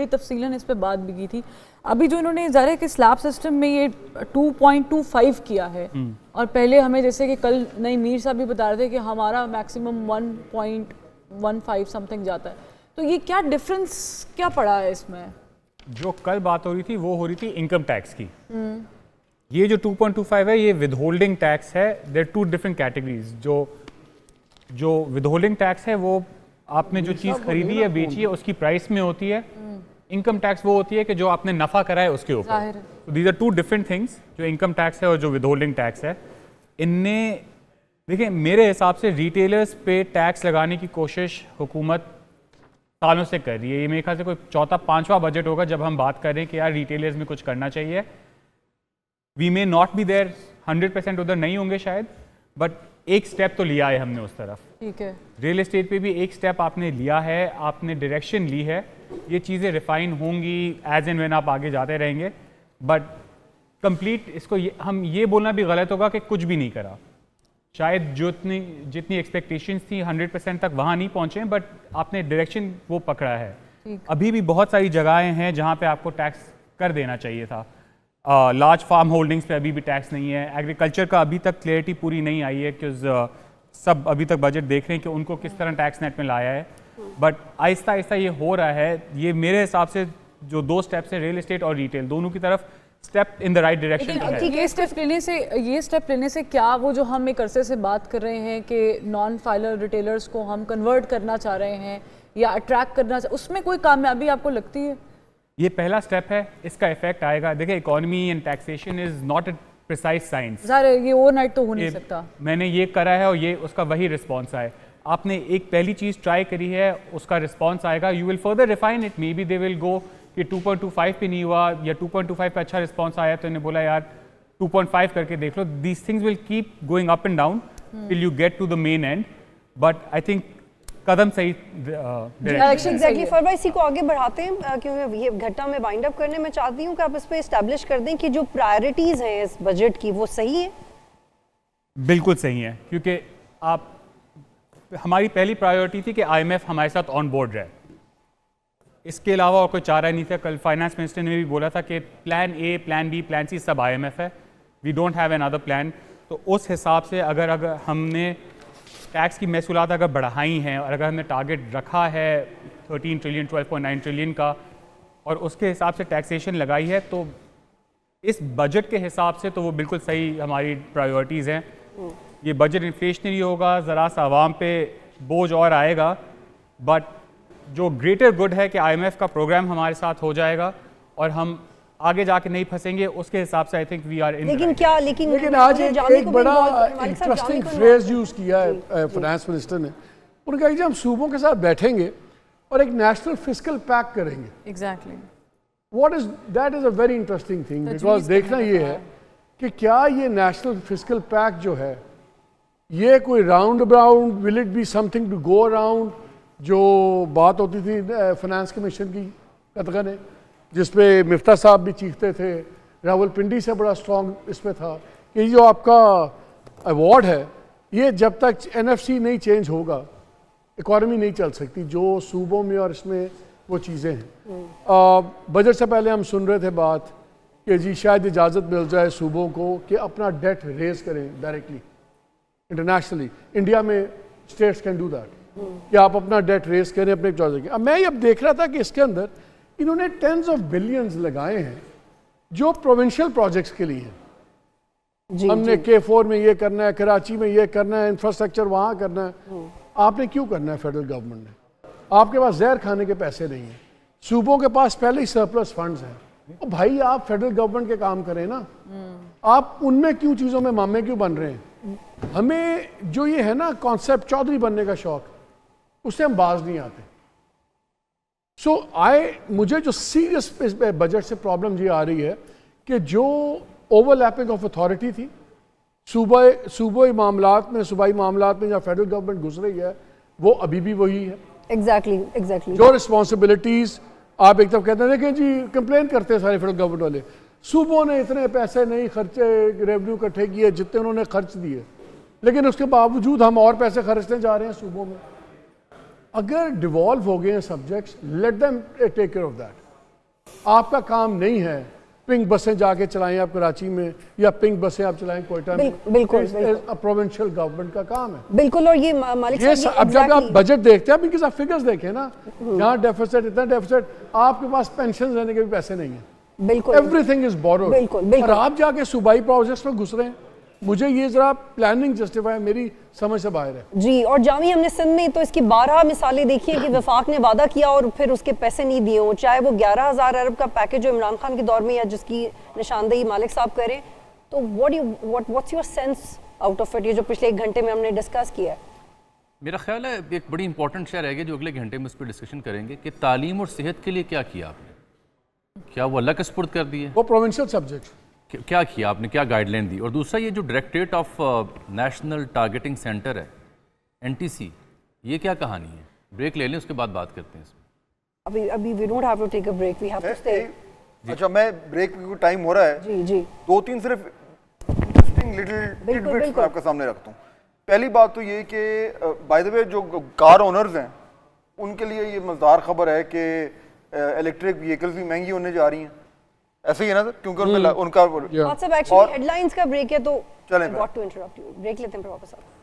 बड़ी तफसीलन इस पे बात भी की थी। अभी जो इन्होंने ज़ाहिर है कि स्लैब सिस्टम में ये 2.25 किया है, और पहले हमें जैसे कि कल नई मीर साहब भी बता रहे थे कि हमारा मैक्सिमम 1.15 समथिंग जाता है। तो ये क्या डिफरेंस क्या पड़ा है इसमें? जो कल बात हो रही थी वो हो रही थी इनकम टैक्स की। ये जो 2.25 है ये विदहोल्डिंग टैक्स है। There two different categories. जो विदहोल्डिंग टैक्स है वो आपने जो चीज़ खरीदी है बेची है उसकी प्राइस में होती है। इनकम टैक्स वो होती है कि जो आपने नफ़ा करा है उसके ऊपर। तो these are two different things, जो इनकम टैक्स है और जो विदहोल्डिंग टैक्स है। इनने देखिए मेरे हिसाब से रिटेलर्स पे टैक्स लगाने की कोशिश हुकूमत सालों से कर रही है। ये मेरे ख्याल से कोई चौथा पांचवा बजट होगा जब हम बात कर रहे हैं कि यार रिटेलर्स में कुछ करना चाहिए। We may not be there 100% उधर नहीं होंगे शायद, बट एक स्टेप तो लिया है हमने उस तरफ। ठीक है, रियल एस्टेट पे भी एक स्टेप आपने लिया है, आपने डायरेक्शन ली है। ये चीज़ें रिफाइन होंगी एज एंड व्हेन आप आगे जाते रहेंगे, बट कंप्लीट इसको हम ये बोलना भी गलत होगा कि कुछ भी नहीं करा। शायद जितनी एक्सपेक्टेशंस थी 100% तक वहाँ नहीं पहुँचे, बट आपने डायरेक्शन वो पकड़ा है। अभी भी बहुत सारी जगहें हैं जहाँ पे आपको टैक्स कर देना चाहिए था। लार्ज फार्म होल्डिंग्स पे अभी भी टैक्स नहीं है। एग्रीकल्चर का अभी तक क्लियरिटी पूरी नहीं आई है कि सब अभी तक बजट देख रहे हैं कि उनको किस तरह टैक्स नेट में लाया है, बट आहिस्ता आहिस्ता ये हो रहा है। ये मेरे हिसाब से जो दो स्टेप्स हैं रियल एस्टेट और रिटेल दोनों की तरफ step in the right direction है। ये स्टेप लेने से क्या वो जो हम एक अरसे से बात कर रहे हैं कि नॉन फाइलर रिटेलर्स को हम कन्वर्ट करना चाह रहे हैं या अट्रैक्ट करना उसमें कोई कामयाबी आपको लगती है? ये पहला स्टेप है, इसका इफेक्ट आएगा। देखिए economy and taxation is not a precise science. ये ओवरनाइट तो हो नहीं सकता। मैंने ये करा है और ये उसका वही रिस्पॉन्स आए। आपने एक पहली चीज़ ट्राई करी है, उसका रिस्पॉन्स आएगा। You will further refine it, may be they will go कि 2.25 पे नहीं हुआ या 2.25 पे अच्छा रिस्पॉन्स आया तो इन्हें बोला यार 2.5 करके देख लो। These things will keep going up and down till you get to the main end, but I think कदम सही डायरेक्शन। एग्जैक्टली फरवा, इसी को आगे बढ़ाते हैं क्योंकि ये घटना में वाइंड अप करने में चाहती हूँ कि आप इस पे एस्टैब्लिश कर दें कि जो प्रायोरिटीज़ हैं इस बजट की वो सही है। बिल्कुल सही है, क्योंकि आप हमारी पहली प्रायोरिटी थी कि IMF हमारे साथ ऑन बोर्ड रहे। इसके अलावा और कोई चारा नहीं था। कल फाइनेंस मिनिस्टर ने भी बोला था कि plan A, plan B, plan C सब IMF है, we don't have an other plan. तो उस हिसाब से अगर हमने टैक्स की महसूलात अगर बढ़ाई हैं और अगर हमने टारगेट रखा है 13 ट्रिलियन 12.9 ट्रिलियन का और उसके हिसाब से टैक्सेशन लगाई है, तो इस बजट के हिसाब से तो वो बिल्कुल सही हमारी प्रायोरिटीज़ हैं। ये बजट इन्फ्लेशनरी होगा, ज़रा सा आवाम पे बोझ और आएगा, बट जो ग्रेटर गुड है कि IMF का प्रोग्राम हमारे साथ हो जाएगा और हम आगे जाके नहीं फंसेंगे, उसके हिसाब से I think we are in. लेकिन आज एक बड़ा इंटरेस्टिंग फ्रेज यूज़ किया है फाइनेंस मिनिस्टर ने। उन्होंने कहा कि हम सूबों के साथ बैठेंगे और एक नेशनल फिस्कल पैक करेंगे। Exactly, that is a very interesting thing, because देखना ये है कि क्या ये नेशनल फिस्कल पैक जो है ये कोई round abound, will it be something to go around, जो बात होती थी फाइनेंस कमीशन की कतगन है जिसपे मिफ्ता साहब भी चीखते थे, रावलपिंडी से बड़ा स्ट्रॉन्ग इस पे था कि जो आपका अवार्ड है ये जब तक NFC नहीं चेंज होगा इकॉनमी नहीं चल सकती, जो सूबों में और इसमें वो चीज़ें हैं। बजट से पहले हम सुन रहे थे बात कि जी शायद इजाज़त मिल जाए सूबों को कि अपना डेट रेज करें डायरेक्टली इंटरनेशनली। इंडिया में स्टेट्स कैन डू दैट कि आप अपना डेट रेज करें अपने प्रोजेक्ट। अब मैं अब देख रहा था कि इसके अंदर इन्होंने टेंस ऑफ बिलियंस लगाए हैं जो प्रोविंशियल प्रोजेक्ट्स के लिए हैं। हमने K4 में ये करना है, कराची में ये करना है, इंफ्रास्ट्रक्चर वहाँ करना है। आपने क्यों करना है? फेडरल गवर्नमेंट ने, आपके पास जहर खाने के पैसे नहीं हैं, सूबों के पास पहले ही सरप्लस फंड्स हैं। तो भाई आप फेडरल गवर्नमेंट के काम करें ना, आप उनमें क्यों चीज़ों में मामे क्यों बन रहे हैं? हमें जो ये है ना कॉन्सेप्ट चौधरी बनने का शौक, उससे हम बाज नहीं आते। मुझे जो सीरियस बजट से प्रॉब्लम ये आ रही है कि जो ओवरलैपिंग ऑफ अथॉरिटी थी सूबाई मामलात में, सूबाई मामलात में जहाँ फेडरल गवर्नमेंट घुस रही है वो अभी भी वही है। एग्जैक्टली जो रिस्पॉन्सिबिलिटीज आप एक तरफ कहते हैं देखें जी कंप्लेन करते हैं सारे फेडरल गवर्नमेंट वाले, सूबों ने इतने पैसे नहीं खर्चे, रेवेन्यू इकट्ठे किए जितने उन्होंने खर्च दिए, लेकिन उसके बावजूद हम और पैसे खर्चने जा रहे हैं सूबों में। अगर डिवॉल्व हो गए हैं subjects, let them take care of that. आपका काम नहीं है पिंक बसें जाके चलाएं आप कराची में या पिंक बसें आप चलाएं कोयटा में। बिल्कुल प्रोविंशियल गवर्नमेंट का काम है। बिल्कुल। और ये मालिक ये साहब, अब जब आप बजट देखते हैं आप इनके साथ फिगर्स देखें ना, यहाँ डेफिसिट इतना डेफिसिट, आपके पास पेंशन देने के भी पैसे नहीं है। बिल्कुल एवरीथिंग इज बोरोड। बिल्कुल और आप जाके सूबाई प्रोजेक्ट्स में घुस रहे हैं। मुझे ये जरा प्लानिंग जस्टिफाई मेरी समझ से बाहर है जी। और जामिया हमने सिंध में तो इसकी 12 मिसालें देखी हैं कि वफाक ने वादा किया और फिर उसके पैसे नहीं दिए हों, चाहे वो 11,000 अरब का पैकेज जो इमरान खान के दौर में या जिसकी निशानदेही मालिक साहब करें। तो what's your sense out of it, ये जो पिछले 1 घंटे में हमने डिस्कस किया है? मेरा ख्याल है एक बड़ी इंपॉर्टेंट शेयर रहेगी जो अगले घंटे में उस पर डिस्कशन करेंगे कि तालीम और सेहत के लिए क्या किया आपने, क्या वो अल्लाह के सुपुर्द कर दिए, वो प्रोविंशियल सब्जेक्ट क्या किया आपने, क्या गाइडलाइन दी। और दूसरा ये जो directorate of national targeting centre है NTC, ये क्या कहानी है? ब्रेक ले लें, उसके बाद बात करते हैं इसमें। अभी we don't have to take a break, we have to stay. अच्छा, मैं ब्रेक को टाइम हो रहा है जी जी। 2-3 सिर्फ इंटरेस्टिंग लिटिल टिडबिट्स मैं आपके सामने रखता हूँ। पहली बात तो ये कि बाय द वे जो कार ओनर्स हैं उनके लिए ये मज़ेदार खबर है कि इलेक्ट्रिक व्हीकल्स भी महंगी होने जा रही हैं। ऐसे ही है ना सर, क्योंकि उनमें उनका व्हाट्सएप एक्चुअली हेडलाइंस का ब्रेक है तो चलें got to interrupt you. Break लेते हैं फिर वापस आते हैं।